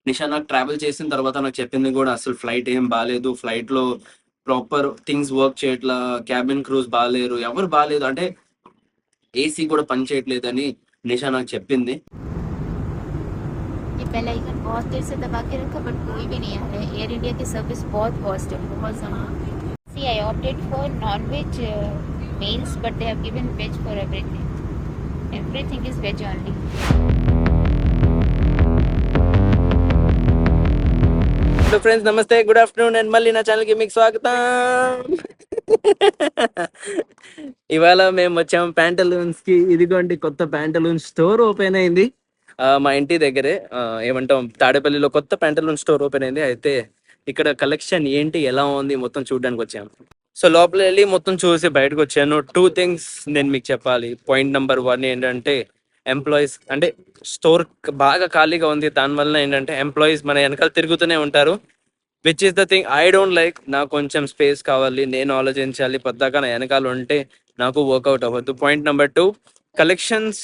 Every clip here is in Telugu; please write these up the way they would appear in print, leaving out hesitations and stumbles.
నిషా నాకు ట్రావెల్ చేసిన తర్వాత నాకు చెప్పింది కూడా అసలు ఫ్లైట్ ఏం బాలేదు. ఫ్లైట్‌లో ప్రాపర్ థింగ్స్ వర్క్ చేయట్లా. క్యాబిన్ క్రూస్ బాలేరు. ఎవరు బాలేదు. అంటే ఏసీ కూడా పని చేయట్లేదని నిషా నాకు చెప్పింది. ये बेल आइकन बहुत देर से दबा के रखा बट कोई भी नहीं आ रहा है. एयर इंडिया की सर्विस बहुत वर्स्ट है, बहुत ज़्यादा. See, I opted for non-veg meals, but they have given veg for everything. Everything is veg only. Hello friends, నమస్తే, గుడ్ ఆఫ్టర్నూన్ అండ్ మళ్ళీ నా ఛానల్కి మీకు స్వాగతం. ఇవాళ మేము వచ్చాము ప్యాంటలూన్స్కి. ఇదిగోండి కొత్త ప్యాంటలూన్ స్టోర్ ఓపెన్ అయింది మా ఇంటి దగ్గరే. ఏమంటాం, తాడేపల్లిలో కొత్త ప్యాంటలూన్ స్టోర్ ఓపెన్ అయింది. అయితే ఇక్కడ కలెక్షన్ ఏంటి, ఎలా ఉంది మొత్తం చూడడానికి వచ్చాము. సో లోపల వెళ్ళి మొత్తం చూసి బయటకు వచ్చాను. 2 థింగ్స్ నేను మీకు చెప్పాలి. పాయింట్ నెంబర్ 1 ఏంటంటే ఎంప్లాయీస్, అంటే స్టోర్ బాగా ఖాళీగా ఉంది. దానివల్ల ఏంటంటే ఎంప్లాయీస్ మన వెనకాల తిరుగుతూనే ఉంటారు. Which is the thing I don't like. నాకు కొంచెం స్పేస్ కావాలి, నేను ఆలోచించాలి. పద్దాక నా వెనకాల ఉంటే నాకు వర్కౌట్ అవ్వద్దు. పాయింట్ నెంబర్ 2, కలెక్షన్స్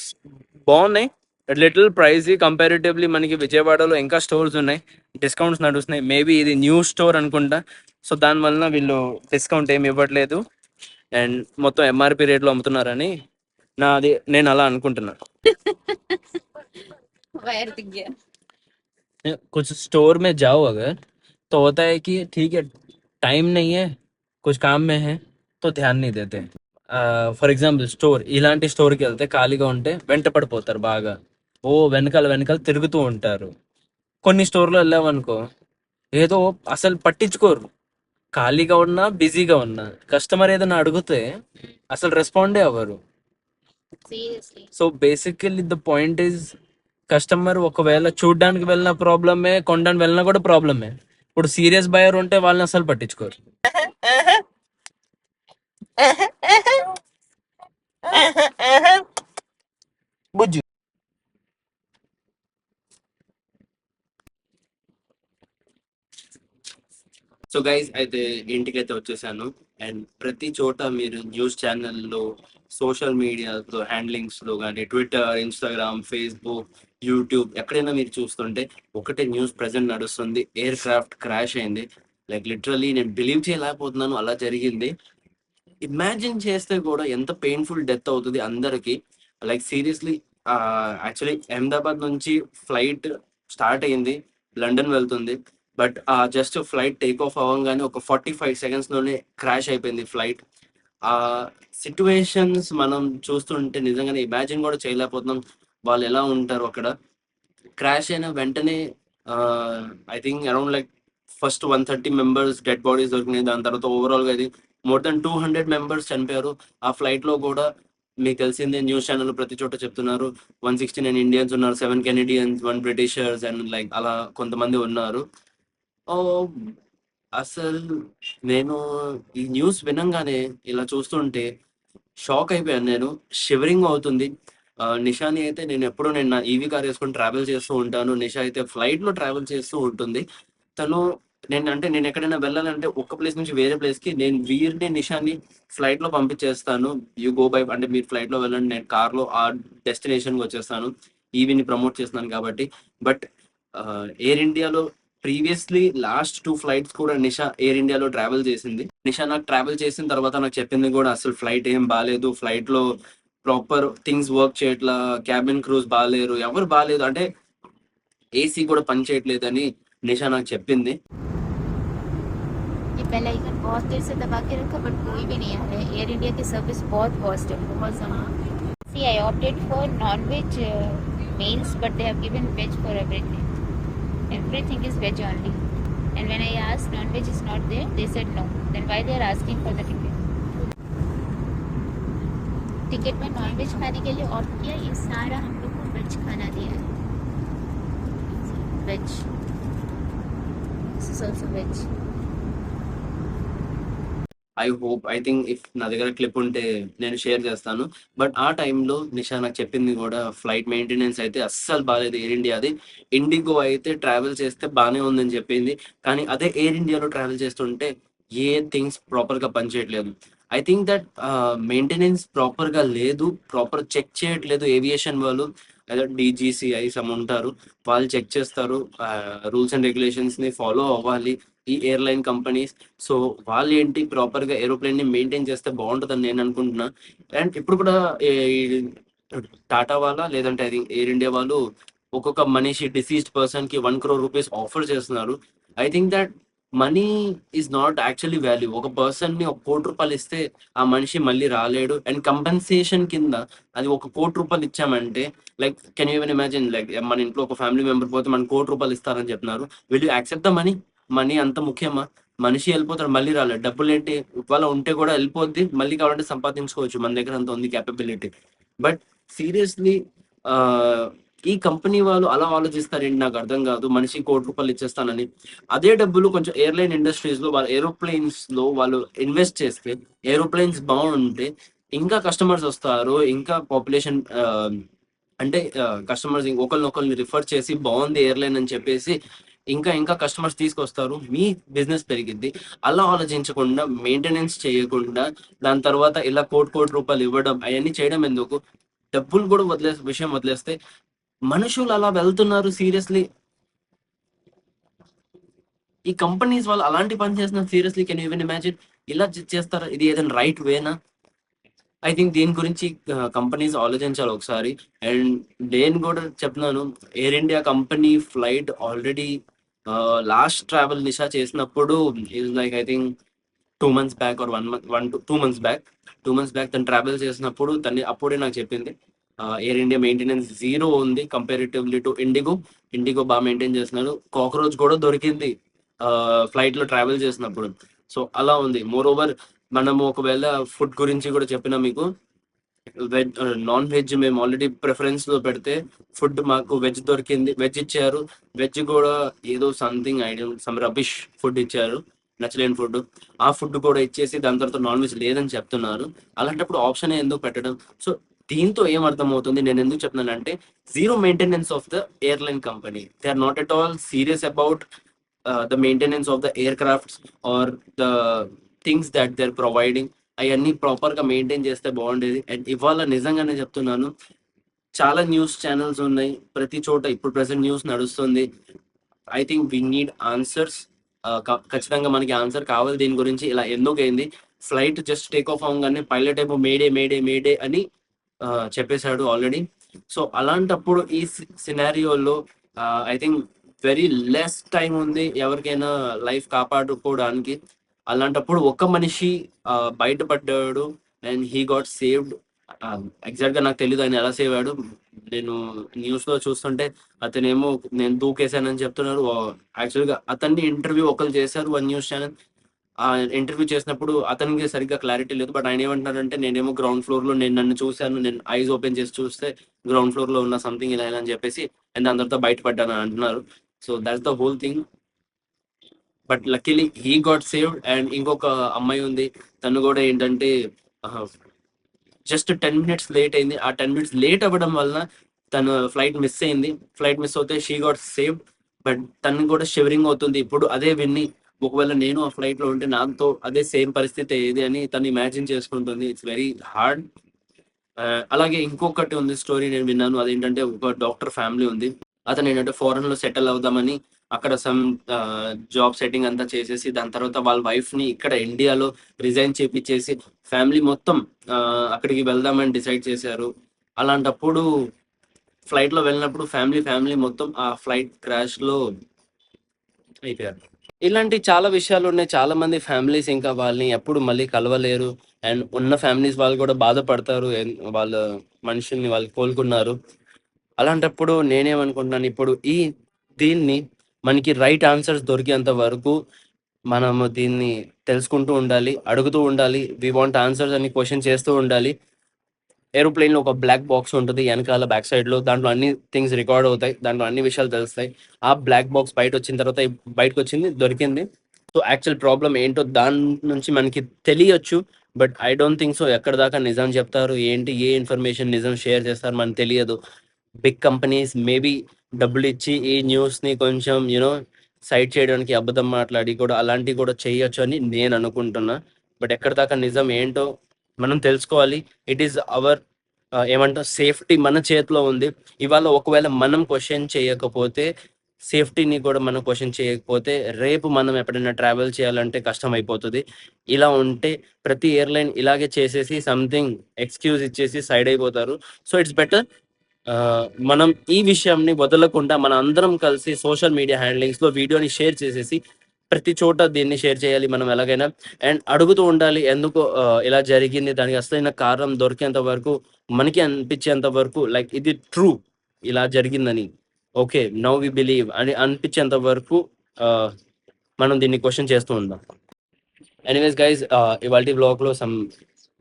బాగున్నాయి, లిటిల్ ప్రైజీ కంపారిటివ్లీ. మనకి విజయవాడలో ఇంకా స్టోర్స్ ఉన్నాయి, డిస్కౌంట్స్ నడుస్తున్నాయి. మేబీ ఇది న్యూ స్టోర్ అనుకుంటా. సో దానివల్ల వీళ్ళు డిస్కౌంట్ ఏమి ఇవ్వట్లేదు అండ్ మొత్తం ఎంఆర్పి రేట్లో అమ్ముతున్నారని నేను అలా అనుకుంటున్నాను. वायर दिख गया. कुछ स्टोर में जाओ अगर, तो होता है कि ठीक है, टाइम नहीं है, कुछ काम में है, तो ध्यान नहीं देते. ఫర్ ఎగ్జాంపుల్ స్టోర్, ఇలాంటి స్టోర్కి వెళ్తే ఖాళీగా ఉంటే వెంట పడిపోతారు బాగా. ఓ వెనకాల వెనకాల తిరుగుతూ ఉంటారు. కొన్ని స్టోర్లో వెళ్ళామనుకో, ఏదో అసలు పట్టించుకోరు. ఖాళీగా ఉన్నా బిజీగా ఉన్నా కస్టమర్ ఏదైనా అడిగితే అసలు రెస్పాండే అవ్వరు. Seriously. So basically the point is, customer ఒకవేళ చూడ్డానికి వెళ్ళిన ప్రాబ్లమే, కొనడానికి వెళ్ళినా కూడా ప్రాబ్లమే. ఇప్పుడు సీరియస్ బయర్ ఉంటే వాళ్ళని అసలు పట్టించుకోరు. బుజ్జు. సో గైస్, అయితే ఇంటికైతే వచ్చేసాను. అండ్ ప్రతి చోట మీరు న్యూస్ ఛానల్లో, సోషల్ మీడియాలో, హ్యాండ్లింగ్స్లో కానీ, ట్విట్టర్, ఇన్స్టాగ్రామ్, ఫేస్బుక్, యూట్యూబ్, ఎక్కడైనా మీరు చూస్తుంటే ఒకటే న్యూస్ ప్రజెంట్ నడుస్తుంది. ఎయిర్ క్రాఫ్ట్ క్రాష్ అయింది. లైక్ లిటరలీ నేను బిలీవ్ చేయలేకపోతున్నాను, అలా జరిగింది. ఇమాజిన్ చేస్తే కూడా ఎంత పెయిన్ఫుల్ డెత్ అవుతుంది అందరికి. లైక్ సీరియస్లీ, యాక్చువల్లీ అహ్మదాబాద్ నుంచి ఫ్లైట్ స్టార్ట్ అయింది, లండన్ వెళ్తుంది. But just flight take off అవ్వగానే ఒక 45 సెకండ్స్లోనే క్రాష్ అయిపోయింది ఫ్లైట్. ఆ సిచ్యువేషన్స్ మనం చూస్తుంటే నిజంగానే ఇమాజిన్ కూడా చేయలేకపోతున్నాం వాళ్ళు ఎలా ఉంటారు అక్కడ. క్రాష్ అయిన వెంటనే I think around like first 130 members dead bodies దొరికినాయి. దాని తర్వాత ఓవరాల్గా అది మోర్ దెన్ 200 మెంబర్స్ చనిపోయారు. ఆ ఫ్లైట్లో కూడా మీకు తెలిసిందే, న్యూస్ ఛానల్ ప్రతి చోట చెప్తున్నారు 169 ఇండియన్స్ ఉన్నారు, 7 కెనడియన్స్, 1 బ్రిటిషర్స్ అండ్ లైక్ అలా కొంతమంది ఉన్నారు. ఓ, అసలు నేను ఈ న్యూస్ వినంగానే ఇలా చూస్తుంటే షాక్ అయిపోయాను. నేను షివరింగ్ అవుతుంది. నిషాని అయితే నేను నా ఈవీ కార్ వేసుకొని ట్రావెల్ చేస్తూ ఉంటాను. నిషా అయితే ఫ్లైట్లో ట్రావెల్ చేస్తూ ఉంటుంది. తను నేను ఎక్కడైనా వెళ్ళాలంటే ఒక ప్లేస్ నుంచి వేరే ప్లేస్కి నేను వీరిని నిషాని ఫ్లైట్లో పంపించేస్తాను. యూ గో బై, అంటే మీరు ఫ్లైట్లో వెళ్ళండి, నేను కార్లో ఆ డెస్టినేషన్కి వచ్చేస్తాను. ఈవీని ప్రమోట్ చేస్తున్నాను కాబట్టి. బట్ ఎయిర్ ఇండియాలో ప్రీవియస్లీ లాస్ట్ 2 ఫ్లైట్స్ కూడా నిషా ఎయిర్ ఇండియాలో ట్రావెల్ చేసింది. నిషా నాకు ట్రావెల్ చేసిన తర్వాత నాకు చెప్పింది కూడా అసలు ఫ్లైట్ ఏం బాలేదు. ఫ్లైట్లో ప్రాపర్ థింగ్స్ వర్క్ చేయట్లా, క్యాబిన్ క్రూస్ బాలేరు, ఎవరు బాలేదు. అంటే ఏసీ కూడా పని చేయట్లేదని నిషా నాకు చెప్పింది. ये बेल आइकन बहुत देर से दबा के रखा बट कोई भी नहीं आ रहा है. एयर इंडिया की सर्विस बहुत वर्स्ट है, बहुत ज़्यादा. See, I opted for non-veg meals, but they have given veg for everything. Everything is veg only. And when I asked non-veg is not there, they said no. Then why they are asking for the ticket? Ticket में नॉन-वेज खाने के लिए ऑप्ट किया, ये सारा हम लोग को वेज खाना दिया है. Veg. This is also veg. I think if నా దగ్గర క్లిప్ ఉంటే నేను షేర్ చేస్తాను. బట్ ఆ టైంలో నిషా నాకు చెప్పింది కూడా ఫ్లైట్ మెయింటెనెన్స్ అయితే అస్సలు బాగాలేదు ఎయిర్ ఇండియాది. ఇండిగో అయితే ట్రావెల్ చేస్తే బాగానే ఉందని చెప్పింది. కానీ అదే ఎయిర్ ఇండియాలో ట్రావెల్ చేస్తుంటే ఏ థింగ్స్ ప్రాపర్గా పనిచేయట్లేదు. ఐ థింక్ దట్ మెయింటెనెన్స్ ప్రాపర్గా లేదు, ప్రాపర్ చెక్ చేయట్లేదు ఏవియేషన్ వాళ్ళు. లేదా డీజీసీఐ సమ్ ఉంటారు. వాళ్ళు చెక్ చేస్తారు. రూల్స్ అండ్ రెగ్యులేషన్స్ని ఫాలో అవ్వాలి ఈ ఎయిర్లైన్ కంపెనీస్. సో వాళ్ళు ఏంటి ప్రాపర్గా ఏరోప్లేన్ని మెయింటైన్ చేస్తే బాగుంటుందని నేను అనుకుంటున్నా. అండ్ ఇప్పుడు కూడా ఈ టాటా వాళ్ళ లేదంటే అది ఎయిర్ ఇండియా వాళ్ళు ఒక్కొక్క మనిషి డిసీజ్డ్ పర్సన్కి 1 crore రూపీస్ ఆఫర్ చేస్తున్నారు. I think that money is not actually value. ఒక పర్సన్ని ₹1 కోటి ఇస్తే ఆ మనిషి మళ్ళీ రాలేడు. అండ్ కంపెన్సేషన్ కింద అది ₹1 కోటి ఇచ్చామంటే like can you even imagine, like మన ఇంట్లో ఒక ఫ్యామిలీ మెంబర్ పోతే మనకు ₹1 కోటి ఇస్తారని చెప్తున్నారు. Will you accept the money? Money అంత ముఖ్యమా? మనిషి వెళ్ళిపోతాడు, మళ్ళీ రాలేడు. డబ్బులు ఏంటి, ఒకవేళ ఉంటే కూడా వెళ్ళిపోద్ది, మళ్ళీ కావాలంటే సంపాదించుకోవచ్చు, మన దగ్గర అంత ఉంది క్యాపబిలిటీ. బట్ సీరియస్లీ ఈ కంపెనీ వాళ్ళు అలా ఆలోచిస్తారేంటి నాకు అర్థం కాదు. మనిషి ₹1 కోటి ఇచ్చేస్తానని. అదే డబ్బులు కొంచెం ఎయిర్లైన్ ఇండస్ట్రీస్ లో, వాళ్ళ ఏరోప్లేన్స్ లో వాళ్ళు ఇన్వెస్ట్ చేస్తే, ఏరోప్లేన్స్ బాగుంటే ఇంకా కస్టమర్స్ వస్తారు, ఇంకా పాపులేషన్ అంటే కస్టమర్స్ ఒకరినొకరిని రిఫర్ చేసి బాగుంది ఎయిర్లైన్ అని చెప్పేసి ఇంకా ఇంకా కస్టమర్స్ తీసుకొస్తారు, మీ బిజినెస్ పెరిగిద్ది. అలా ఆలోచించకుండా, మెయింటెనెన్స్ చేయకుండా, దాని తర్వాత ఇలా ₹1 కోటి ఇవ్వడం అవన్నీ చేయడం ఎందుకు? డబ్బులు కూడా విషయం వదిలేస్తే మనుషులు అలా వెళ్తున్నారు. సీరియస్లీ ఈ కంపెనీస్ వాళ్ళు అలాంటి పని చేస్తున్నారు. Seriously can you even imagine? ఇలా చేస్తారా? ఇది ఏదైనా రైట్ వేనా? ఐ థింక్ దీని గురించి కంపెనీస్ ఆలోచించాలి ఒకసారి. అండ్ నేను కూడా చెప్తున్నాను, Air India company flight already last travel నిషా చేసినప్పుడు is like I think 2 months back or 1 to 2 months back. 2 months back తను ట్రావెల్ చేసినప్పుడు తను అప్పుడే నాకు చెప్పింది ఎయిర్ ఇండియా మెయింటెనెన్స్ జీరో ఉంది కంపారిటివ్లీ టు ఇండిగో. ఇండిగో బాగా మెయింటైన్ చేస్తున్నారు. కాక్రోచ్ కూడా దొరికింది ఫ్లైట్లో ట్రావెల్ చేసినప్పుడు. సో అలా ఉంది. మోర్ ఓవర్ మనము ఒకవేళ ఫుడ్ గురించి కూడా చెప్పినా మీకు, వెజ్ నాన్ వెజ్ మేము ఆల్రెడీ ప్రిఫరెన్స్ లో పెడితే ఫుడ్ మాకు వెజ్ దొరికింది, వెజ్ ఇచ్చారు. వెజ్ కూడా ఏదో something idea some rubbish food ఇచ్చారు, నచ్చలేని ఫుడ్. ఆ ఫుడ్ కూడా ఇచ్చేసి దాని తర్వాత నాన్ వెజ్ లేదని చెప్తున్నారు. అలాంటప్పుడు ఆప్షన్ ఎందుకు పెట్టడం? సో దీంతో ఏం అర్థమవుతుంది, నేను ఎందుకు చెప్తున్నానంటే zero maintenance of the airline company. They are not at all serious about the maintenance of the aircrafts or the things that they are providing. అవన్నీ ప్రాపర్గా మెయింటైన్ చేస్తే బాగుండేది. అండ్ ఇవాళ నిజంగానే చెప్తున్నాను, చాలా న్యూస్ ఛానల్స్ ఉన్నాయి ప్రతి చోట. ఇప్పుడు ప్రెసెంట్ న్యూస్ నడుస్తుంది. I think we need answers. ఖచ్చితంగా మనకి ఆన్సర్ కావాలి దీని గురించి. ఇలా ఎందుకు అయింది? ఫ్లైట్ జస్ట్ టేక్ ఆఫ్ అవ్వగానే పైలట్ ఏమో మేడే మేడే మేడే అని చెప్పేశాడు ఆల్రెడీ. సో అలాంటప్పుడు ఈ సినారియోలో I think very less time ఉంది ఎవరికైనా లైఫ్ కాపాడుకోవడానికి. అలాంటప్పుడు ఒక్క మనిషి బయటపడ్డాడు and he got saved. Exact గా నాకు తెలియదు ఆయన ఎలా సేవ్ అయ్యాడు. నేను న్యూస్ లో చూస్తుంటే అతనేమో నేను దూకేశానని చెప్తున్నారు. యాక్చువల్గా అతన్ని ఇంటర్వ్యూ ఒకరు చేశారు వన్ న్యూస్ ఛానల్. ఆ ఇంటర్వ్యూ చేసినప్పుడు అతనికి సరిగ్గా క్లారిటీ లేదు. బట్ ఆయన ఏమంటున్నారంటే నేనేమో గ్రౌండ్ ఫ్లోర్ లో నన్ను చూశాను, నేను ఐజ్ ఓపెన్ చేసి చూస్తే గ్రౌండ్ ఫ్లోర్ లో ఉన్న సంథింగ్ ఇలా ఇలా అని చెప్పేసి అండ్ దాని తర్వాత బయటపడ్డాను అని అంటున్నారు. So that's the whole thing. But luckily he got saved. And ఇంకొక అమ్మాయి ఉంది, తను కూడా ఏంటంటే జస్ట్ 10 minutes లేట్ అయింది. ఆ 10 minutes లేట్ అవ్వడం వలన తను ఫ్లైట్ మిస్ అయింది. ఫ్లైట్ మిస్ అవుతే షీ గాట్ సేవ్డ్. బట్ తను కూడా షివరింగ్ అవుతుంది ఇప్పుడు అదే విన్ని. ఒకవేళ నేను ఆ ఫ్లైట్ లో ఉంటే నాతో అదే సేమ్ పరిస్థితి ఏది అని తను ఇమాజిన్ చేసుకుంటుంది. It's very hard. అలాగే ఇంకొకటి ఉంది స్టోరీ నేను విన్నాను. అదేంటంటే ఒక డాక్టర్ ఫ్యామిలీ ఉంది. అతను ఏంటంటే ఫారెన్ లో సెటిల్ అవుదామని అక్కడ సమ్ జాబ్ సెట్టింగ్ అంతా చేసేసి దాని తర్వాత వాళ్ళ వైఫ్ ని ఇక్కడ ఇండియాలో రిజైన్ చేపించేసి ఫ్యామిలీ మొత్తం అక్కడికి వెళ్దామని డిసైడ్ చేశారు. అలాంటప్పుడు ఫ్లైట్ లో వెళ్ళినప్పుడు ఫ్యామిలీ మొత్తం ఆ ఫ్లైట్ క్రాష్ లో అయిపోయారు. ఇలాంటి చాలా విషయాలు ఉన్నాయి. చాలా మంది ఫ్యామిలీస్ ఇంకా వాళ్ళని ఎప్పుడు మళ్ళీ కలవలేరు. అండ్ ఉన్న ఫ్యామిలీస్ వాళ్ళు కూడా బాధపడతారు, వాళ్ళ మనుషుల్ని వాళ్ళు కోలుకున్నారు. అలాంటప్పుడు నేనేమనుకుంటున్నాను, ఇప్పుడు దీన్ని మనకి రైట్ ఆన్సర్స్ దొరికేంత వరకు మనము దీన్ని తెలుసుకుంటూ ఉండాలి, అడుగుతూ ఉండాలి. వి వాంట్ ఆన్సర్స్ అని క్వశ్చన్ చేస్తూ ఉండాలి. ఏరోప్లేన్ లో ఒక బ్లాక్ బాక్స్ ఉంటుంది వెనకాల బ్యాక్ సైడ్ లో. దాంట్లో అన్ని థింగ్స్ రికార్డ్ అవుతాయి, దాంట్లో అన్ని విషయాలు తెలుస్తాయి. ఆ బ్లాక్ బాక్స్ బయట వచ్చిన తర్వాత బయటకు వచ్చింది, దొరికింది. సో యాక్చువల్ ప్రాబ్లం ఏంటో దాని నుంచి మనకి తెలియచ్చు. But I don't think so ఎక్కడ దాకా నిజం చెప్తారు ఏంటి, ఏ ఇన్ఫర్మేషన్ నిజం షేర్ చేస్తారు మనకు తెలియదు. బిగ్ కంపెనీస్ మేబీ డబ్బులు ఇచ్చి ఈ న్యూస్ని కొంచెం యూనో సైడ్ చేయడానికి అబద్ధం మాట్లాడి కూడా అలాంటివి కూడా చేయొచ్చు అని నేను అనుకుంటున్నా. బట్ ఎక్కడ దాకా నిజం ఏంటో మనం తెలుసుకోవాలి. ఇట్ ఈస్ అవర్ ఏమంటారు, సేఫ్టీ మన చేతిలో ఉంది. ఇవాళ ఒకవేళ మనం క్వశ్చన్ చేయకపోతే, సేఫ్టీని కూడా మనం క్వశ్చన్ చేయకపోతే, రేపు మనం ఎప్పుడైనా ట్రావెల్ చేయాలంటే కష్టం అయిపోతుంది. ఇలా ఉంటే ప్రతి ఎయిర్లైన్ ఇలాగే చేసేసి సంథింగ్ ఎక్స్క్యూజ్ ఇచ్చేసి సైడ్ అయిపోతారు. సో ఇట్స్ బెటర్ మనం ఈ విషయంని వదలకుండా మన అందరం కలిసి సోషల్ మీడియా హ్యాండ్లింగ్స్లో వీడియోని షేర్ చేసేసి ప్రతి చోట దీన్ని షేర్ చేయాలి మనం ఎలాగైనా. అండ్ అడుగుతూ ఉండాలి ఎందుకు ఇలా జరిగింది, దానికి అసలైన కారణం దొరికేంత వరకు, మనకి అనిపించేంత వరకు లైక్ ఇది ట్రూ, ఇలా జరిగిందని, ఓకే నౌ వి బిలీవ్ అని అనిపించేంత వరకు మనం దీన్ని క్వశ్చన్ చేస్తూ ఉందాం. ఎనీవేస్ గైజ్, ఇవాళ బ్లాగ్లో సమ్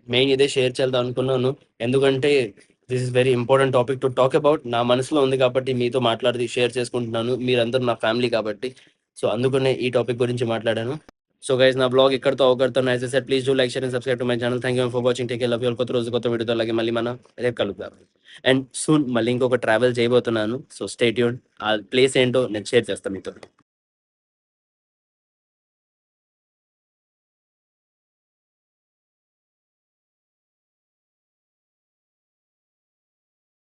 మెయిన్ ఇదే షేర్ చేద్దాం అనుకున్నాను. ఎందుకంటే this is very important topic to talk about. నా మనసులో ఉంది కాబట్టి మీతో మాట్లాడి షేర్ చేసుకుంటున్నాను. మీరందరూ నా ఫ్యామిలీ కాబట్టి, సో అందుకనే ఈ టాపిక్ గురించి మాట్లాడాను. సో గైస్, నా బ్లాగ్ ఇక్కడతో అవగడుతున్నాను. As I said, please do like, share and subscribe to my channel. Thank you for watching. Take care, love you all. కొత్త రోజు కొత్త వీడియోతో అలాగే మళ్ళీ మనం రేపు కలుద్దాం. అండ్ సూన్ మళ్ళీ ఇంకొక ట్రావెల్ చేయబోతున్నాను. So stay tuned. ఆ ప్లేస్ ఏంటో నేను షేర్ చేస్తాను మీతో.